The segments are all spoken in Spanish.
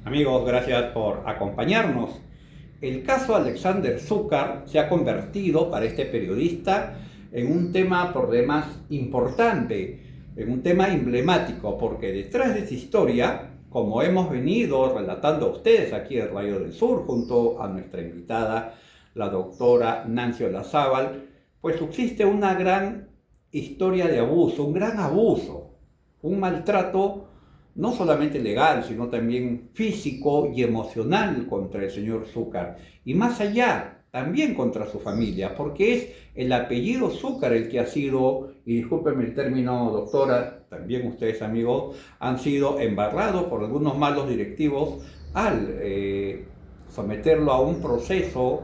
Amigos, gracias por acompañarnos. El caso Alexander Zúcar se ha convertido para este periodista en un tema por demás importante, en un tema emblemático, porque detrás de esa historia, como hemos venido relatando a ustedes aquí en Radio del Sur, junto a nuestra invitada, la doctora Nancy Olazábal, pues subsiste una gran historia de abuso, un gran abuso, un maltrato no solamente legal, sino también físico y emocional contra el señor Zúcar. Y más allá, también contra su familia, porque es el apellido Zúcar el que ha sido, y discúlpenme el término, doctora, también ustedes amigos, han sido embarrados por algunos malos directivos al someterlo a un proceso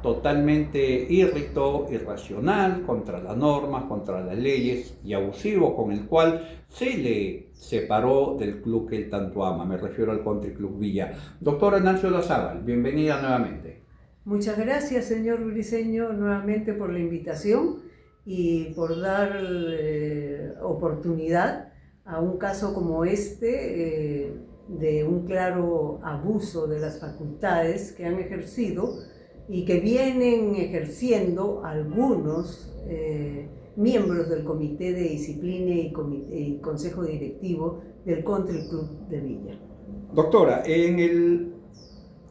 totalmente irracional contra las normas, contra las leyes y abusivo con el cual se le separó del club que él tanto ama. Me refiero al Country Club Villa. Doctora Nancy Olazábal, bienvenida nuevamente. Muchas gracias, señor Briceño, nuevamente por la invitación y por dar oportunidad a un caso como este de un claro abuso de las facultades que han ejercido y que vienen ejerciendo algunos miembros del Comité de Disciplina y Consejo Directivo del Country Club de Villa. Doctora, en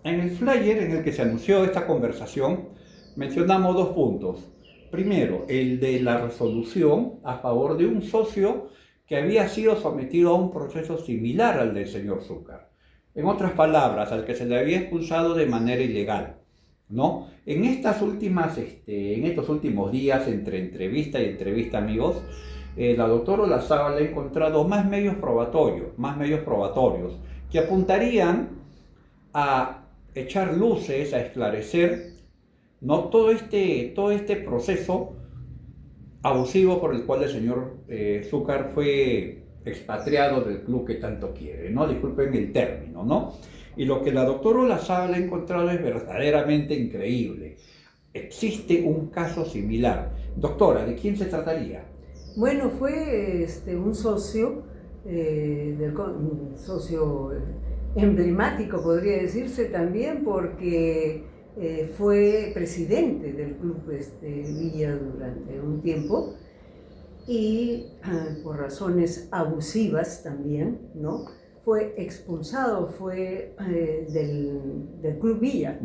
el flyer en el que se anunció esta conversación mencionamos dos puntos. Primero, el de la resolución a favor de un socio que había sido sometido a un proceso similar al del señor Zúcar. En otras palabras, al que se le había expulsado de manera ilegal, ¿no? En estos últimos días, entre entrevista y entrevista, amigos, la doctora Olazábal ha encontrado más medios probatorios que apuntarían a echar luces, a esclarecer, ¿no? todo este proceso abusivo por el cual el señor Zúcar fue expatriado del club que tanto quiere, ¿no? Disculpen el término, ¿no? Y lo que la doctora Olazábal ha encontrado es verdaderamente increíble. Existe un caso similar. Doctora, ¿de quién se trataría? Bueno, fue un socio, un socio emblemático, podría decirse también, porque fue presidente del club Villa durante un tiempo y por razones abusivas también, ¿no? Fue expulsado del Club Villa,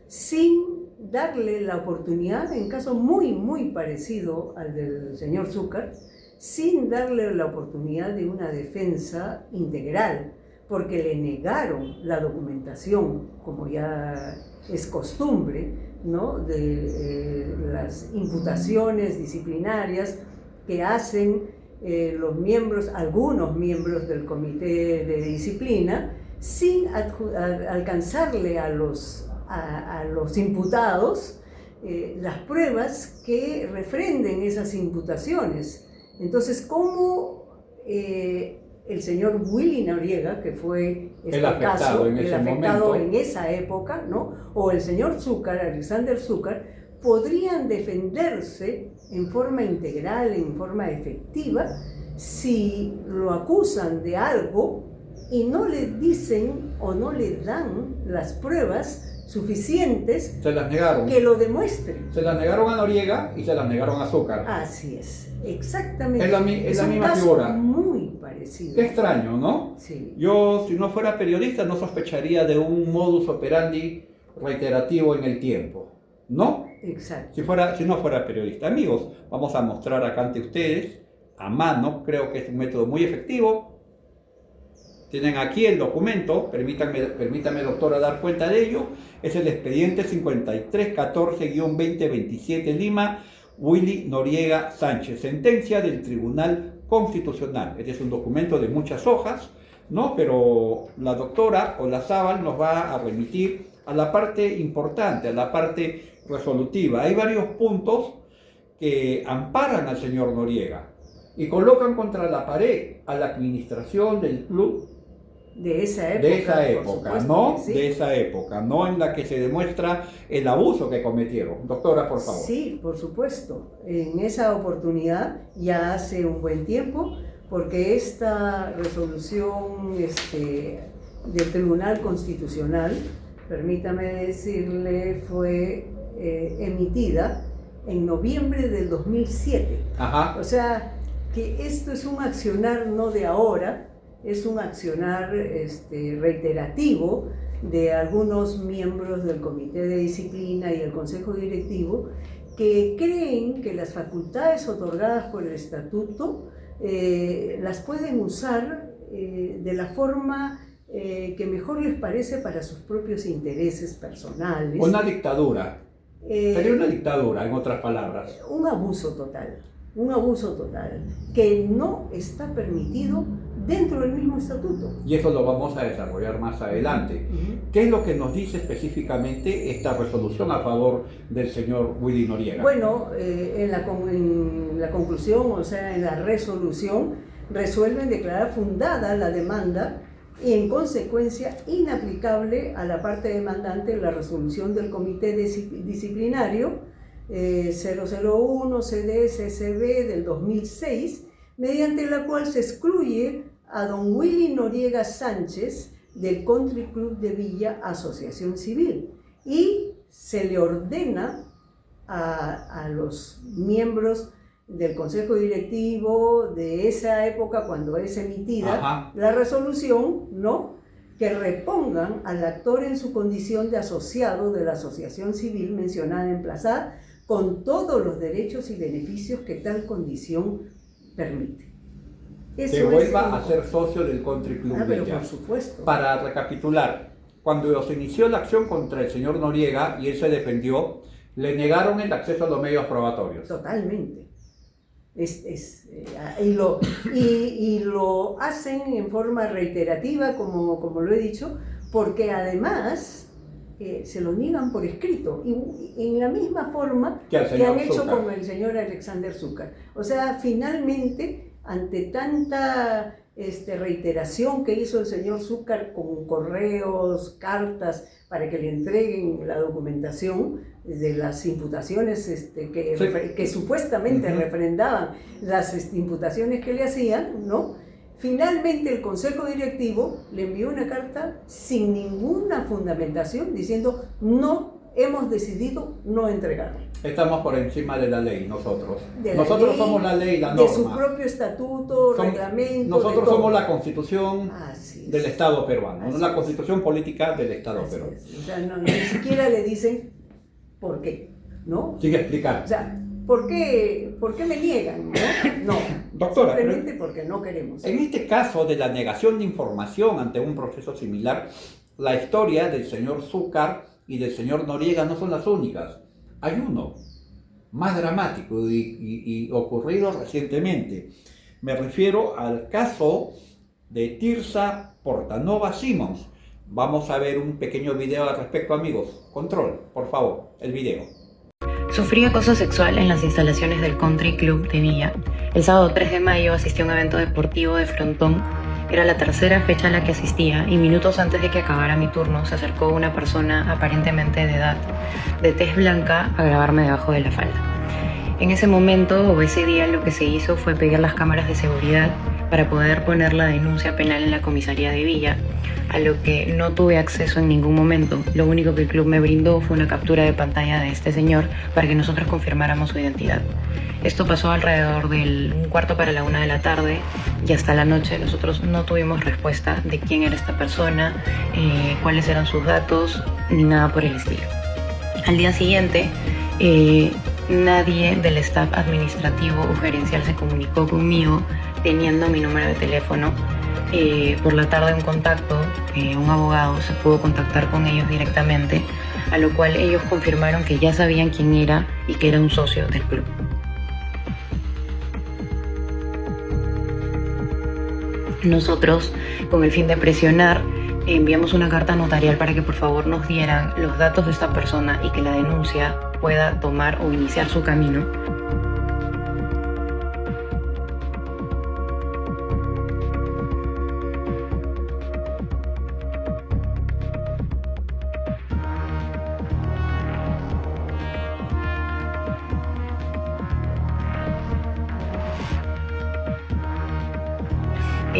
sin darle la oportunidad, en caso muy parecido al del señor Zúcar, sin darle la oportunidad de una defensa integral, porque le negaron la documentación, como ya es costumbre, ¿no? De las imputaciones disciplinarias que hacen algunos miembros del comité de disciplina, sin alcanzarle a los imputados las pruebas que refrenden esas imputaciones. Entonces, ¿cómo el señor Willy Noriega, que fue el afectado en esa época, ¿no? O el señor Zúcar, Alexander Zúcar, podrían defenderse en forma integral, en forma efectiva, si lo acusan de algo y no le dicen o no le dan las pruebas suficientes? Se las negaron. Que lo demuestren. Se las negaron a Noriega y se las negaron a Zúcar. Así es, exactamente. Es la misma figura. Muy parecido. Qué extraño, ¿no? Sí. Yo, si no fuera periodista, no sospecharía de un modus operandi reiterativo en el tiempo, ¿no? Exacto. Si no fuera periodista. Amigos, vamos a mostrar acá ante ustedes, a mano, creo que es un método muy efectivo. Tienen aquí el documento, permítame doctora dar cuenta de ello. Es el expediente 5314-2027 Lima, Willy Noriega Sánchez, sentencia del Tribunal Constitucional. Este es un documento de muchas hojas, ¿no? Pero la doctora Olazábal nos va a remitir a la parte importante, a la parte resolutiva. Hay varios puntos que amparan al señor Noriega y colocan contra la pared a la administración del club de esa época, ¿no? Sí. De esa época, ¿no? En la que se demuestra el abuso que cometieron. Doctora, por favor. Sí, por supuesto. En esa oportunidad, ya hace un buen tiempo, porque esta resolución del Tribunal Constitucional, permítame decirle, fue emitida en noviembre del 2007. Ajá. O sea, que esto es un accionar no de ahora, es un accionar reiterativo de algunos miembros del Comité de Disciplina y el Consejo Directivo que creen que las facultades otorgadas por el Estatuto las pueden usar de la forma que mejor les parece para sus propios intereses personales. Una dictadura. Sería una dictadura, en otras palabras. Un abuso total, que no está permitido dentro del mismo estatuto. Y eso lo vamos a desarrollar más adelante. ¿Qué es lo que nos dice específicamente esta resolución a favor del señor Willy Noriega? Bueno, en la conclusión, o sea, en la resolución, resuelven declarar fundada la demanda y en consecuencia inaplicable a la parte demandante la resolución del Comité Disciplinario 001 CDS-CB del 2006, mediante la cual se excluye a don Willy Noriega Sánchez del Country Club de Villa Asociación Civil y se le ordena a los miembros del Consejo Directivo de esa época, cuando es emitida la resolución, ¿no?, que repongan al actor en su condición de asociado de la asociación civil mencionada en Plaza, con todos los derechos y beneficios que tal condición permite. Eso que vuelva a ser socio del Country Club de pero Villa. por supuesto. Para recapitular, cuando se inició la acción contra el señor Noriega y él se defendió, le negaron el acceso a los medios probatorios. Totalmente. Y lo hacen en forma reiterativa, como lo he dicho, porque además se lo niegan por escrito, y en la misma forma que han hecho con el señor Alexander Zúcar. O sea, finalmente, ante tanta reiteración que hizo el señor Zúcar con correos, cartas, para que le entreguen la documentación de las imputaciones que supuestamente refrendaban las imputaciones que le hacían, ¿no? Finalmente el Consejo Directivo le envió una carta sin ninguna fundamentación diciendo: no, hemos decidido no entregarlo. Estamos por encima de la ley, nosotros. Nosotros somos la ley, la norma. De su propio estatuto, reglamento. Nosotros somos la Constitución del Estado peruano, no la Constitución política del Estado peruano. O sea, ni siquiera le dicen por qué, ¿no? Sigue explicando. O sea, ¿por qué me niegan? No, doctora, simplemente porque no queremos. En este caso de la negación de información ante un proceso similar, la historia del señor Zúcar y del señor Noriega no son las únicas. Hay uno más dramático y ocurrido recientemente. Me refiero al caso de Tirsa Portanova Simons. Vamos a ver un pequeño video al respecto, amigos. Control, por favor, el video. Sufrí acoso sexual en las instalaciones del Country Club de Villa. El sábado 3 de mayo asistí a un evento deportivo de frontón. Era la tercera fecha a la que asistía y minutos antes de que acabara mi turno se acercó una persona aparentemente de edad, de tez blanca, a grabarme debajo de la falda. En ese momento o ese día lo que se hizo fue pedir las cámaras de seguridad para poder poner la denuncia penal en la comisaría de Villa, a lo que no tuve acceso en ningún momento. Lo único que el club me brindó fue una captura de pantalla de este señor para que nosotros confirmáramos su identidad. Esto pasó alrededor del 1:45 de la tarde y hasta la noche nosotros no tuvimos respuesta de quién era esta persona, cuáles eran sus datos, ni nada por el estilo. Al día siguiente, nadie del staff administrativo o gerencial se comunicó conmigo teniendo mi número de teléfono. Por la tarde un contacto, un abogado se pudo contactar con ellos directamente, a lo cual ellos confirmaron que ya sabían quién era y que era un socio del club. Nosotros, con el fin de presionar, enviamos una carta notarial para que por favor nos dieran los datos de esta persona y que la denuncia pueda tomar o iniciar su camino.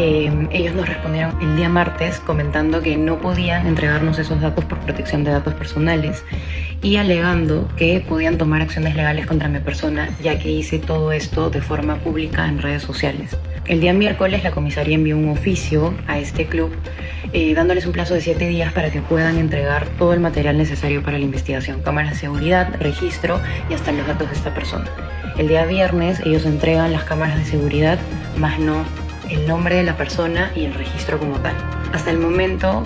Ellos nos respondieron el día martes comentando que no podían entregarnos esos datos por protección de datos personales y alegando que podían tomar acciones legales contra mi persona, ya que hice todo esto de forma pública en redes sociales. El día miércoles la comisaría envió un oficio a este club dándoles un plazo de 7 días para que puedan entregar todo el material necesario para la investigación, cámaras de seguridad, registro y hasta los datos de esta persona. El día viernes ellos entregan las cámaras de seguridad, más no el nombre de la persona y el registro como tal. Hasta el momento,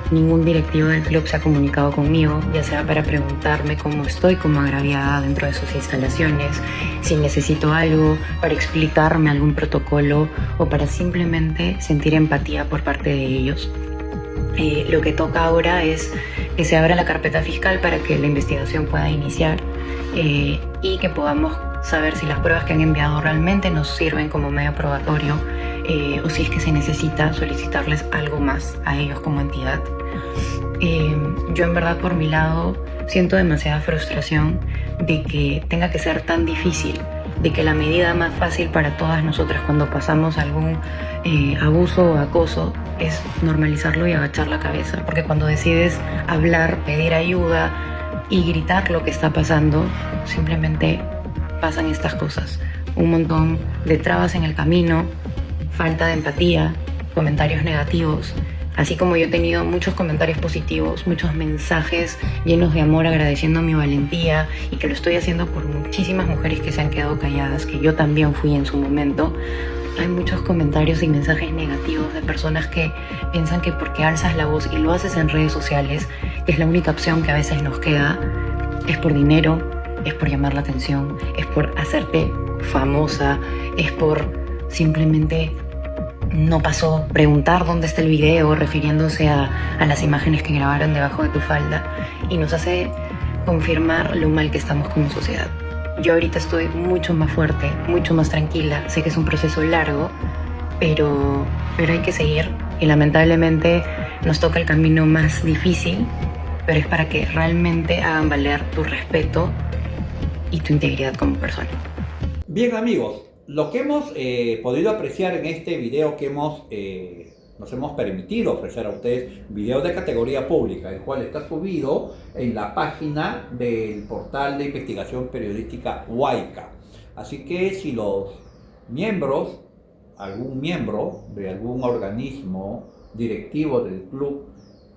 ningún directivo del club se ha comunicado conmigo, ya sea para preguntarme cómo estoy como agraviada dentro de sus instalaciones, si necesito algo, para explicarme algún protocolo o para simplemente sentir empatía por parte de ellos. Lo que toca ahora es que se abra la carpeta fiscal para que la investigación pueda iniciar y que podamos saber si las pruebas que han enviado realmente nos sirven como medio probatorio o si es que se necesita solicitarles algo más a ellos como entidad. Yo en verdad por mi lado siento demasiada frustración de que tenga que ser tan difícil, de que la medida más fácil para todas nosotras cuando pasamos algún abuso o acoso es normalizarlo y agachar la cabeza, porque cuando decides hablar, pedir ayuda y gritar lo que está pasando, simplemente pasan estas cosas. Un montón de trabas en el camino, falta de empatía, comentarios negativos. Así como yo he tenido muchos comentarios positivos, muchos mensajes llenos de amor agradeciendo mi valentía y que lo estoy haciendo por muchísimas mujeres que se han quedado calladas, que yo también fui en su momento. Hay muchos comentarios y mensajes negativos de personas que piensan que porque alzas la voz y lo haces en redes sociales, que es la única opción que a veces nos queda, es por dinero, es por llamar la atención, es por hacerte famosa, es por simplemente no pasó, preguntar dónde está el video, refiriéndose a las imágenes que grabaron debajo de tu falda, y nos hace confirmar lo mal que estamos como sociedad. Yo ahorita estoy mucho más fuerte, mucho más tranquila, sé que es un proceso largo, pero hay que seguir y lamentablemente nos toca el camino más difícil, pero es para que realmente hagan valer tu respeto y tu integridad como persona. Bien amigos, lo que hemos podido apreciar en este video que nos hemos permitido ofrecer a ustedes, video de categoría pública, el cual está subido en la página del portal de investigación periodística Huayca. Así que si los miembros, algún miembro de algún organismo directivo del club,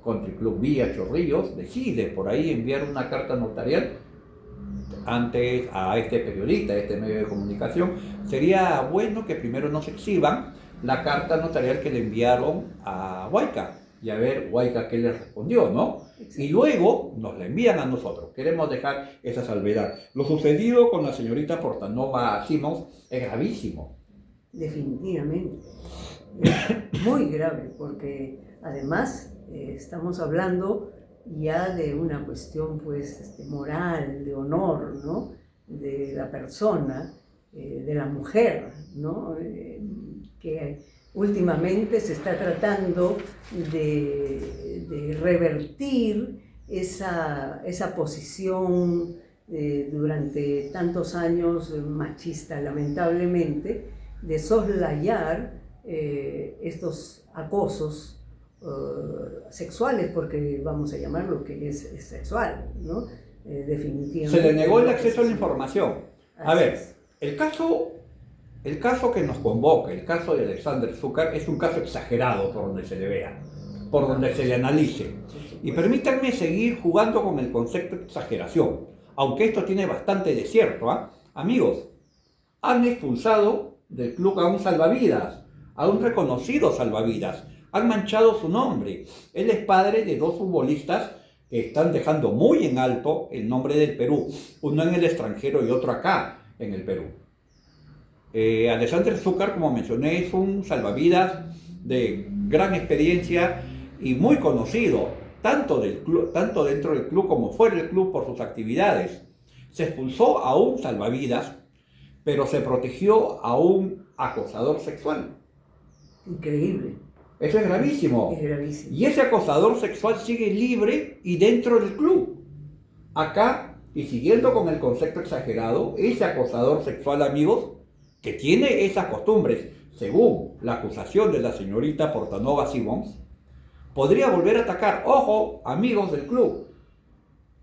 Country Club Villa Chorrillos, decide por ahí enviar una carta notarial antes a este periodista, a este medio de comunicación, sería bueno que primero nos exhiban la carta notarial que le enviaron a Huayca y a ver Huayca qué le respondió, ¿no? Y luego nos la envían a nosotros. Queremos dejar esa salvedad. Lo sucedido con la señorita Portanova Simons es gravísimo. Definitivamente. Es muy grave porque además estamos hablando ya de una cuestión pues moral, de honor, ¿no? De la persona, de la mujer, ¿no? Que últimamente se está tratando de revertir esa posición durante tantos años machista, lamentablemente, de soslayar estos acosos sexuales, porque vamos a llamar lo que es sexual, ¿no? Definitivamente. Se le negó el acceso a la información. A ver, el caso que nos convoca, el caso de Alexander Zúcar, es un caso exagerado por donde se le vea, por donde se le analice. Y permítanme seguir jugando con el concepto de exageración, aunque esto tiene bastante de cierto, ¿eh? Amigos, han expulsado del club a un salvavidas, a un reconocido salvavidas. Han manchado su nombre. Él es padre de 2 futbolistas que están dejando muy en alto el nombre del Perú, uno en el extranjero y otro acá en el Perú. Alexander Zúcar, como mencioné, es un salvavidas de gran experiencia y muy conocido, tanto dentro del club como fuera del club por sus actividades. Se expulsó a un salvavidas, pero se protegió a un acosador sexual. Increíble. Eso es gravísimo. Es gravísimo. Y ese acosador sexual sigue libre y dentro del club. Acá, y siguiendo con el concepto exagerado, ese acosador sexual, amigos, que tiene esas costumbres, según la acusación de la señorita Portanova Simons, podría volver a atacar. Ojo, amigos del club,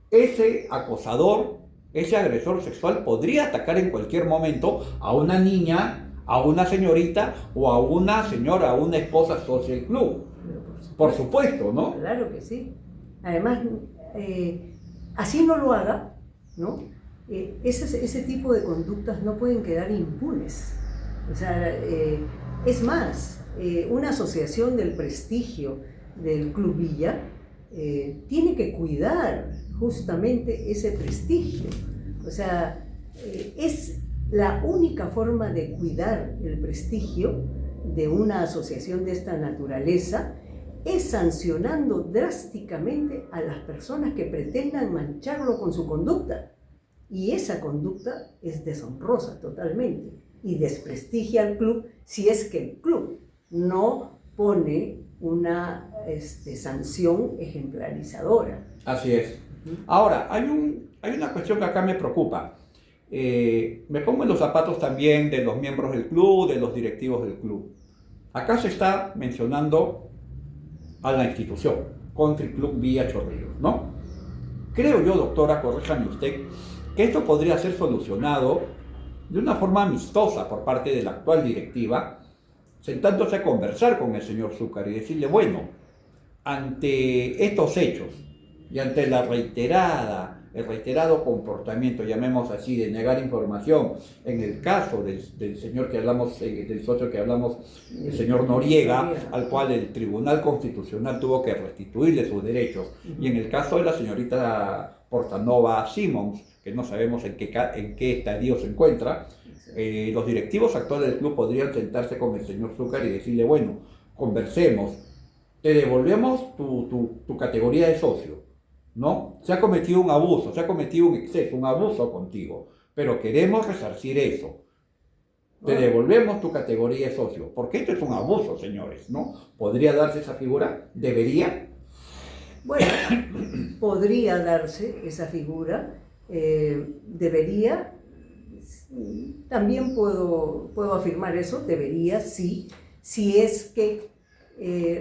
ese acosador, ese agresor sexual podría atacar en cualquier momento a una niña, a una señorita o a una señora, a una esposa socia del club. Por supuesto, ¿no? Claro que sí. Además, así no lo haga, ¿no? Ese tipo de conductas no pueden quedar impunes. O sea, es más, una asociación del prestigio del Club Villa tiene que cuidar justamente ese prestigio. O sea, es la única forma de cuidar el prestigio de una asociación de esta naturaleza es sancionando drásticamente a las personas que pretendan mancharlo con su conducta. Y esa conducta es deshonrosa totalmente y desprestigia al club si es que el club no pone una sanción ejemplarizadora. Así es. Ahora, hay una cuestión que acá me preocupa. Me pongo en los zapatos también de los miembros del club, de los directivos del club. Acá se está mencionando a la institución, Country Club Villa Chorrillos, ¿no? Creo yo, doctora, corríjame usted, que esto podría ser solucionado de una forma amistosa por parte de la actual directiva, sentándose a conversar con el señor Zúcar y decirle, bueno, ante estos hechos y ante el reiterado comportamiento, llamemos así, de negar información, en el caso del señor que hablamos, del socio que hablamos, el señor Noriega, al cual el Tribunal Constitucional tuvo que restituirle sus derechos, y en el caso de la señorita Portanova Simons, que no sabemos en qué estadio se encuentra, los directivos actuales del club podrían sentarse con el señor Zúcar y decirle, bueno, conversemos, te devolvemos tu categoría de socio, ¿no? Se ha cometido un abuso, se ha cometido un exceso, un abuso contigo, pero queremos resarcir eso. Te devolvemos tu categoría de socio, porque esto es un abuso, señores, ¿no? ¿Podría darse esa figura? ¿Debería? Bueno, podría darse esa figura, debería, también puedo afirmar eso, debería, sí, si es que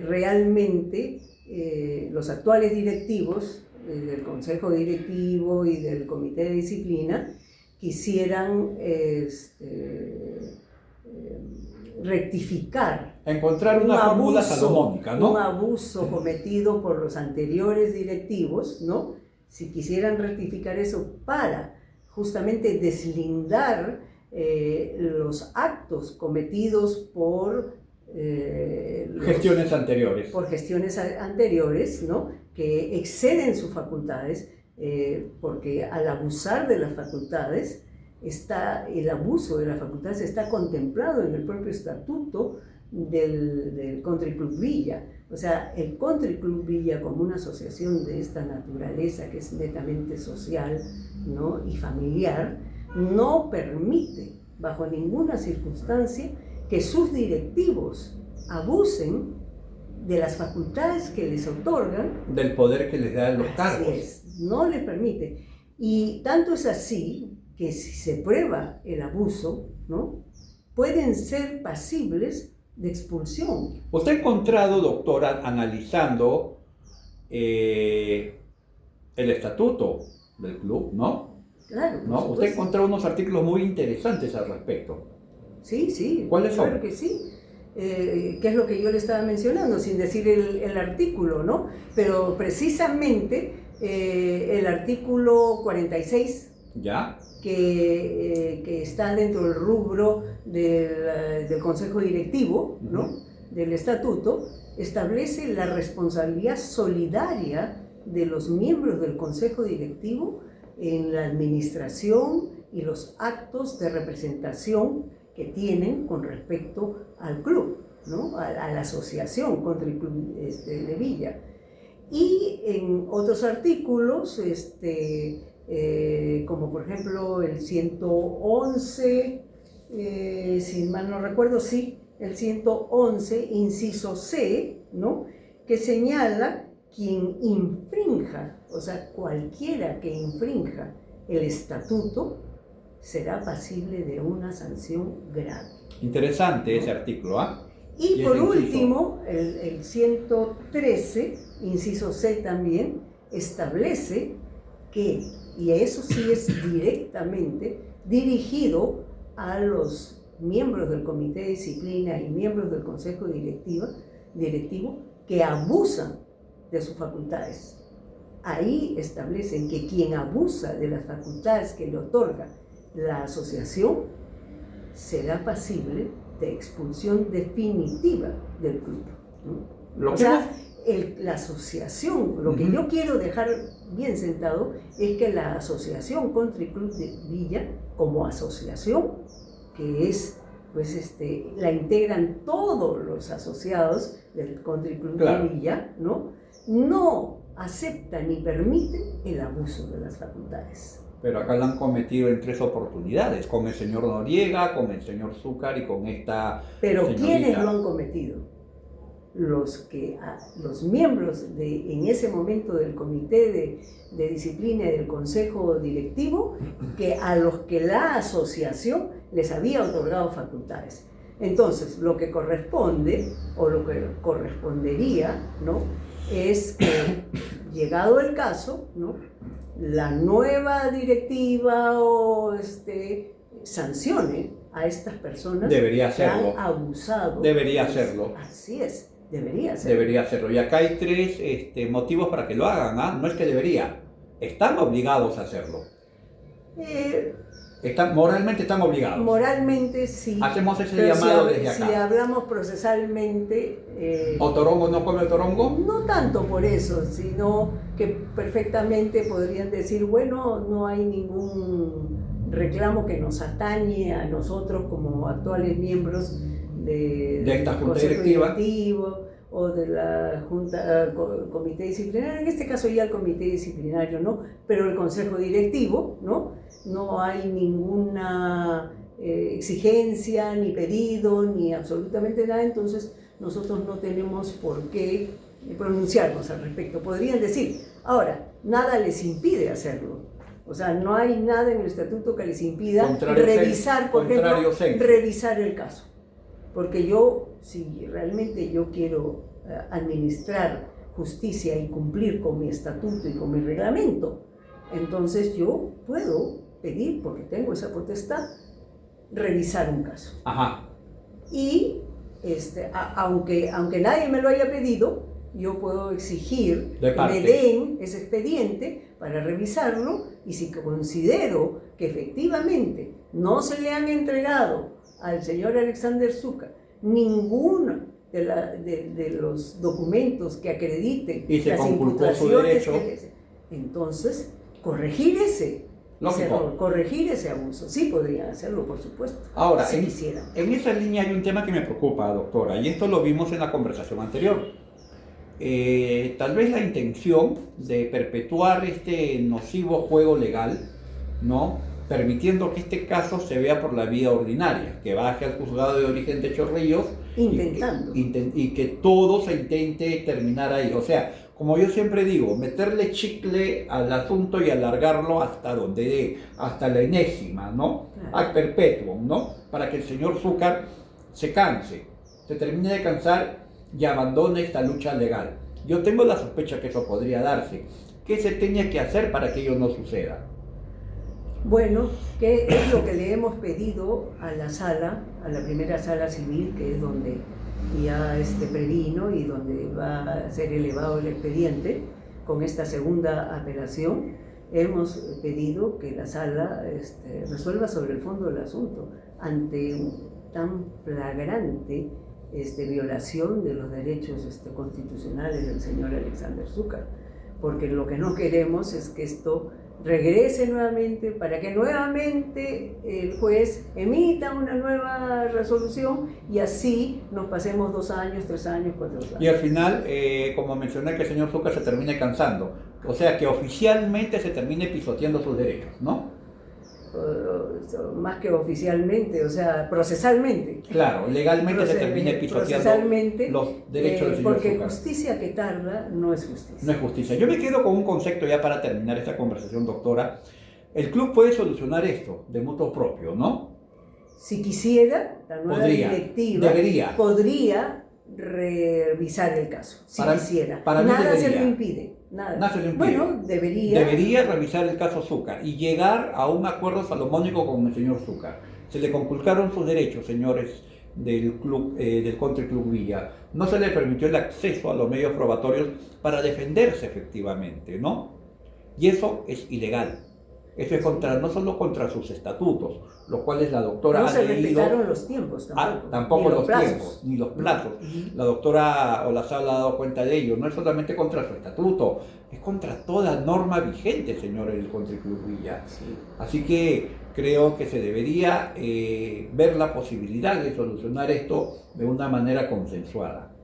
realmente los actuales directivos del Consejo Directivo y del Comité de Disciplina quisieran rectificar, encontrar una fórmula salomónica, ¿no? Un abuso cometido por los anteriores directivos, ¿no? Si quisieran rectificar eso para justamente deslindar los actos cometidos por gestiones anteriores. Por gestiones anteriores, ¿no? Que exceden sus facultades, porque al abusar de las facultades, el abuso de las facultades está contemplado en el propio estatuto del Country Club Villa. O sea, el Country Club Villa, como una asociación de esta naturaleza que es netamente social, ¿no? Y familiar, no permite bajo ninguna circunstancia que sus directivos abusen de las facultades que les otorgan, del poder que les dan los cargos. Así es, no les permite. Y tanto es así que si se prueba el abuso, ¿no? Pueden ser pasibles de expulsión. Usted ha encontrado, doctora, analizando el estatuto del club, ¿no? Claro. ¿No? Usted ha encontrado unos artículos muy interesantes al respecto. Sí. ¿Cuáles son? Claro que sí. Que es lo que yo le estaba mencionando, sin decir el artículo, ¿no? Pero precisamente el artículo 46, ¿ya? Que está dentro del rubro del Consejo Directivo, ¿no? Del Estatuto, establece la responsabilidad solidaria de los miembros del Consejo Directivo en la administración y los actos de representación que tienen con respecto al club, ¿no? A la asociación Country Club de Villa. Y en otros artículos, como por ejemplo el 111, si mal no recuerdo, sí, el 111, inciso C, ¿no? Que señala quien infrinja, o sea, cualquiera que infrinja el estatuto, será pasible de una sanción grave. Interesante ese artículo, ¿ah? Y por último, el 113, inciso C también, establece que, y eso sí es directamente dirigido a los miembros del Comité de Disciplina y miembros del Consejo Directivo que abusan de sus facultades. Ahí establecen que quien abusa de las facultades que le otorga la asociación será pasible de expulsión definitiva del club, ¿no? La asociación, lo que yo quiero dejar bien sentado es que la Asociación Country Club de Villa, como asociación, que es, pues, la integran todos los asociados del Country Club de Villa, no acepta ni permite el abuso de las facultades. Pero acá lo han cometido en 3 oportunidades, con el señor Noriega, con el señor Zúcar y con esta Pero señorita. ¿quiénes lo han cometido? Los miembros en ese momento del Comité de Disciplina y del Consejo Directivo, a los que la asociación les había otorgado facultades. Entonces, lo que corresponde, o lo que correspondería, ¿no?, es que, llegado el caso, ¿no?, la nueva directiva sancione a estas personas que han abusado. Debería hacerlo. Así es, debería hacerlo. Debería hacerlo. Y acá hay 3 motivos para que lo hagan, ¿ah? No es que debería, están obligados a hacerlo. Moralmente están obligados. Moralmente sí. Hacemos ese llamado desde acá. Si hablamos procesalmente... ¿O Torongo no come Torongo? No tanto por eso, sino que perfectamente podrían decir, bueno, no hay ningún reclamo que nos atañe a nosotros como actuales miembros de esta junta Consejo directiva Directivo o de la Junta, Comité Disciplinario, en este caso ya el Comité Disciplinario, ¿no? Pero el Consejo Directivo, no hay ninguna exigencia, ni pedido, ni absolutamente nada, entonces nosotros no tenemos por qué pronunciarnos al respecto. Podrían decir, ahora, nada les impide hacerlo. O sea, no hay nada en el estatuto que les impida revisar, por ejemplo, revisar el caso. Porque si realmente yo quiero administrar justicia y cumplir con mi estatuto y con mi reglamento, entonces yo puedo pedir, porque tengo esa potestad, revisar un caso. Ajá. Y aunque nadie me lo haya pedido, yo puedo exigir que me den ese expediente para revisarlo, y si considero que efectivamente no se le han entregado al señor Alexander Zúcar ninguno de los documentos que acrediten las imputaciones, entonces corregir ese error, corregir ese abuso. Sí podrían hacerlo, por supuesto. Ahora, si quisieran. En esa línea hay un tema que me preocupa, doctora, y esto lo vimos en la conversación anterior. Tal vez la intención de perpetuar este nocivo juego legal, ¿no?, permitiendo que este caso se vea por la vía ordinaria, que baje al juzgado de origen de Chorrillos intentando y que todo se intente terminar ahí. O sea, como yo siempre digo, meterle chicle al asunto y alargarlo hasta donde dé, hasta la enésima, ¿no? Claro. Ad perpetuum, ¿no? Para que el señor Zúcar se canse, se termine de cansar y abandone esta lucha legal. Yo tengo la sospecha que eso podría darse. ¿Qué se tenía que hacer para que ello no suceda? Bueno, ¿qué es lo que le hemos pedido a la sala, a la primera sala civil, que es donde ya previno y donde va a ser elevado el expediente con esta segunda apelación? Hemos pedido que la sala resuelva sobre el fondo del asunto ante tan flagrante violación de los derechos constitucionales del señor Alexander Zúcar, porque lo que no queremos es que esto regrese nuevamente, para que nuevamente el juez emita una nueva resolución y así nos pasemos 2 años, 3 años, 4 años. Y al final, como mencioné, que el señor Zúcar se termine cansando, o sea que oficialmente se termine pisoteando sus derechos, ¿no? Más que oficialmente, o sea, procesalmente. Claro, legalmente se termine pisoteando los derechos del señor porque Zúcar. Justicia que tarda no es justicia. No es justicia. Yo me quedo con un concepto ya para terminar esta conversación, doctora. El club puede solucionar esto de motu propio, ¿no? Si quisiera, la nueva directiva debería. podría revisar el caso, si quisiera. Para mí nada debería. se lo impide. Nada se lo impide. Bueno, debería. Debería revisar el caso Zúcar y llegar a un acuerdo salomónico con el señor Zúcar. Se le conculcaron sus derechos, señores del club, del Country Club Villa. No se le permitió el acceso a los medios probatorios para defenderse efectivamente, ¿no? Y eso es ilegal. Eso es no solo contra sus estatutos, los cuales la doctora no ha se leído. respetaron los tiempos tampoco. Tampoco ni los tiempos, ni los plazos. La doctora Olazábal ha dado cuenta de ello. No es solamente contra su estatuto, es contra toda norma vigente, señores del Country Club Villa. Sí. Así que creo que se debería ver la posibilidad de solucionar esto de una manera consensuada.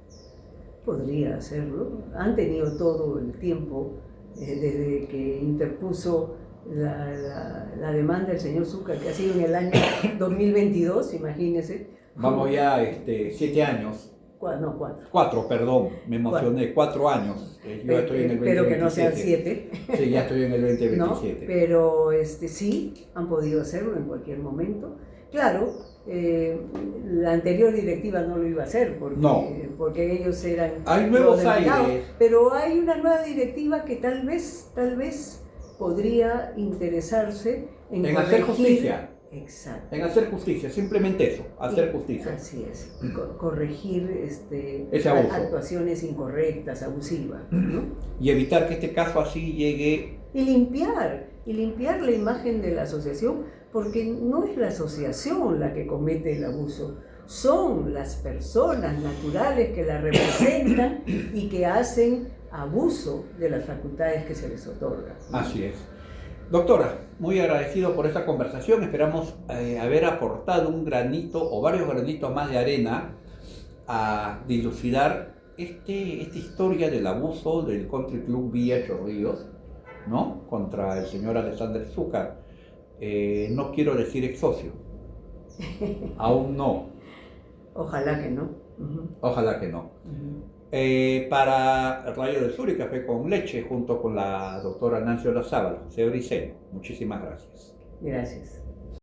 Podría hacerlo. Han tenido todo el tiempo desde que interpuso la demanda del señor Zúcar, que ha sido en el año 2022, imagínese. Vamos ya 7 años. No, 4. 4, perdón, me emocioné, 4 años. Yo estoy en el 2027. Espero que no sean 7. Sí, ya estoy en el 2027. ¿No? Pero sí, han podido hacerlo en cualquier momento. Claro, la anterior directiva no lo iba a hacer porque ellos eran... Hay nuevos aires. Pero hay una nueva directiva que tal vez podría interesarse en hacer justicia. Exacto. En hacer justicia, simplemente eso, hacer justicia. Así es, corregir ese abuso. Actuaciones incorrectas, abusivas, ¿no? Y evitar que este caso así llegue... Y limpiar la imagen de la asociación, porque no es la asociación la que comete el abuso, son las personas naturales que la representan y que hacen abuso de las facultades que se les otorgan. Así es. Doctora, muy agradecido por esta conversación. Esperamos haber aportado un granito o varios granitos más de arena a dilucidar esta historia del abuso del Country Club Villa Chorrillos, ¿no? Contra el señor Alexander Zúcar. No quiero decir ex socio. Aún no. Ojalá que no. Ojalá que no. Para Rayo del Sur y Café con Leche, junto con la doctora Nancy Olazábal, José Briceño. Muchísimas gracias. Gracias.